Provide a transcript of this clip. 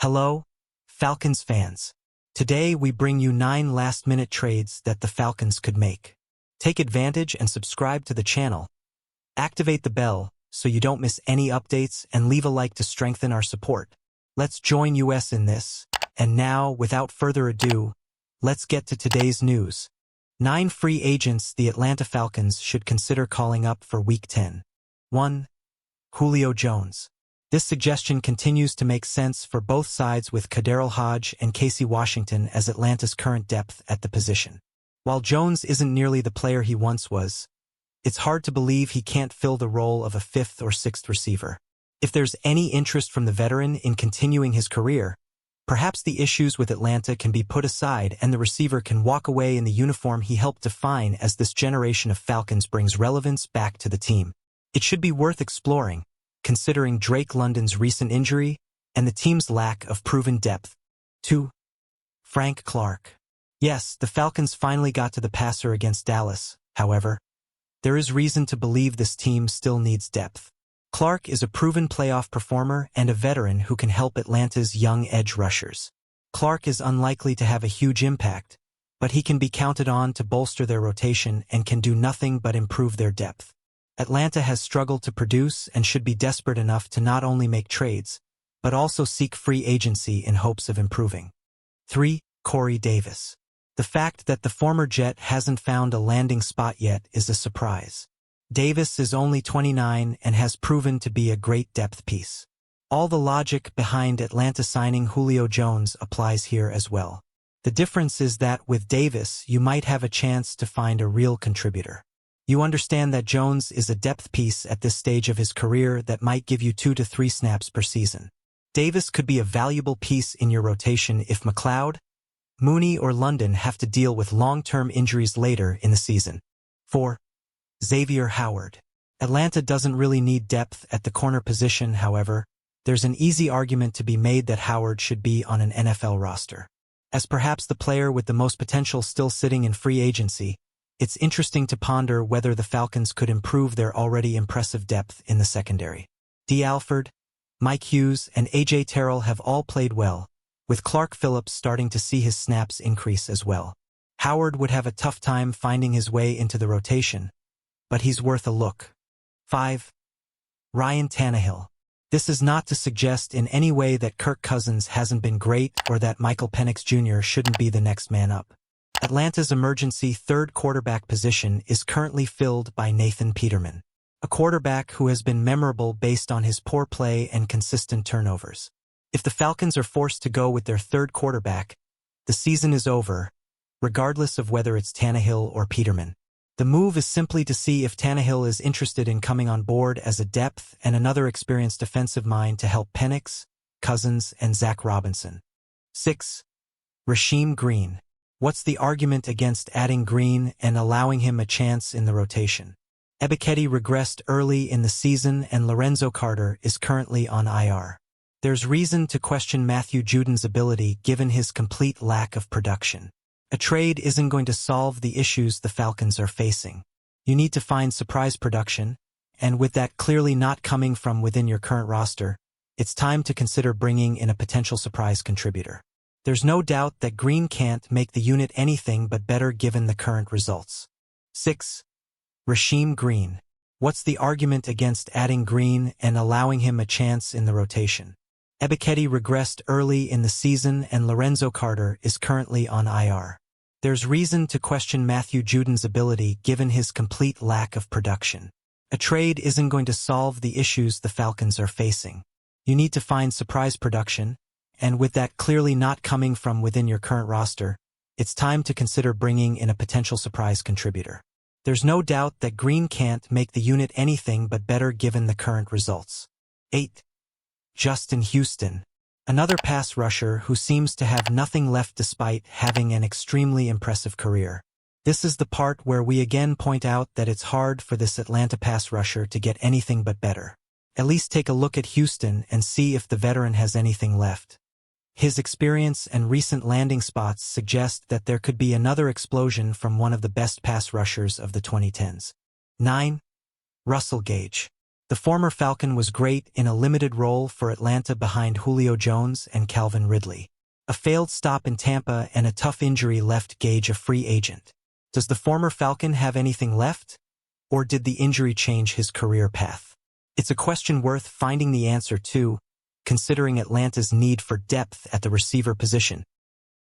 Hello, Falcons fans. Today we bring you 9 last-minute trades that the Falcons could make. Take advantage and subscribe to the channel. Activate the bell so you don't miss any updates and leave a like to strengthen our support. Let's join us in this. And now, without further ado, let's get to today's news. 9 free agents the Atlanta Falcons should consider calling up for Week 10. 1. Julio Jones. This suggestion continues to make sense for both sides with Kaderil Hodge and Casey Washington as Atlanta's current depth at the position. While Jones isn't nearly the player he once was, it's hard to believe he can't fill the role of a 5th or 6th receiver. If there's any interest from the veteran in continuing his career, perhaps the issues with Atlanta can be put aside and the receiver can walk away in the uniform he helped define as this generation of Falcons brings relevance back to the team. It should be worth exploring, considering Drake London's recent injury and the team's lack of proven depth. 2. Frank Clark. Yes, the Falcons finally got to the passer against Dallas. However, there is reason to believe this team still needs depth. Clark is a proven playoff performer and a veteran who can help Atlanta's young edge rushers. Clark is unlikely to have a huge impact, but he can be counted on to bolster their rotation and can do nothing but improve their depth. Atlanta has struggled to produce and should be desperate enough to not only make trades, but also seek free agency in hopes of improving. 3. Corey Davis. The fact that the former Jet hasn't found a landing spot yet is a surprise. Davis is only 29 and has proven to be a great depth piece. All the logic behind Atlanta signing Julio Jones applies here as well. The difference is that with Davis, you might have a chance to find a real contributor. You understand that Jones is a depth piece at this stage of his career that might give you 2 to 3 snaps per season. Davis could be a valuable piece in your rotation if McLeod, Mooney, or London have to deal with long-term injuries later in the season. 4. Xavier Howard. Atlanta doesn't really need depth at the corner position, however. There's an easy argument to be made that Howard should be on an NFL roster. As perhaps the player with the most potential still sitting in free agency, it's interesting to ponder whether the Falcons could improve their already impressive depth in the secondary. D. Alford, Mike Hughes, and A.J. Terrell have all played well, with Clark Phillips starting to see his snaps increase as well. Howard would have a tough time finding his way into the rotation, but he's worth a look. 5. Ryan Tannehill. This is not to suggest in any way that Kirk Cousins hasn't been great or that Michael Penix Jr. shouldn't be the next man up. Atlanta's emergency third quarterback position is currently filled by Nathan Peterman, a quarterback who has been memorable based on his poor play and consistent turnovers. If the Falcons are forced to go with their third quarterback, the season is over, regardless of whether it's Tannehill or Peterman. The move is simply to see if Tannehill is interested in coming on board as a depth and another experienced defensive mind to help Penix, Cousins, and Zach Robinson. 6. Rashim Green. What's the argument against adding Green and allowing him a chance in the rotation? Ebiketie regressed early in the season and Lorenzo Carter is currently on IR. There's reason to question Matthew Juden's ability given his complete lack of production. A trade isn't going to solve the issues the Falcons are facing. You need to find surprise production, and with that clearly not coming from within your current roster, it's time to consider bringing in a potential surprise contributor. There's no doubt that Green can't make the unit anything but better given the current results. 6. Rashim Green. What's the argument against adding Green and allowing him a chance in the rotation? Ebiketie regressed early in the season and Lorenzo Carter is currently on IR. There's reason to question Matthew Juden's ability given his complete lack of production. A trade isn't going to solve the issues the Falcons are facing. You need to find surprise production, and with that clearly not coming from within your current roster, it's time to consider bringing in a potential surprise contributor. There's no doubt that Green can't make the unit anything but better given the current results. 8. Justin Houston. Another pass rusher who seems to have nothing left despite having an extremely impressive career. This is the part where we again point out that it's hard for this Atlanta pass rusher to get anything but better. At least take a look at Houston and see if the veteran has anything left. His experience and recent landing spots suggest that there could be another explosion from one of the best pass rushers of the 2010s. 9. Russell Gage. The former Falcon was great in a limited role for Atlanta behind Julio Jones and Calvin Ridley. A failed stop in Tampa and a tough injury left Gage a free agent. Does the former Falcon have anything left? Or did the injury change his career path? It's a question worth finding the answer to, considering Atlanta's need for depth at the receiver position.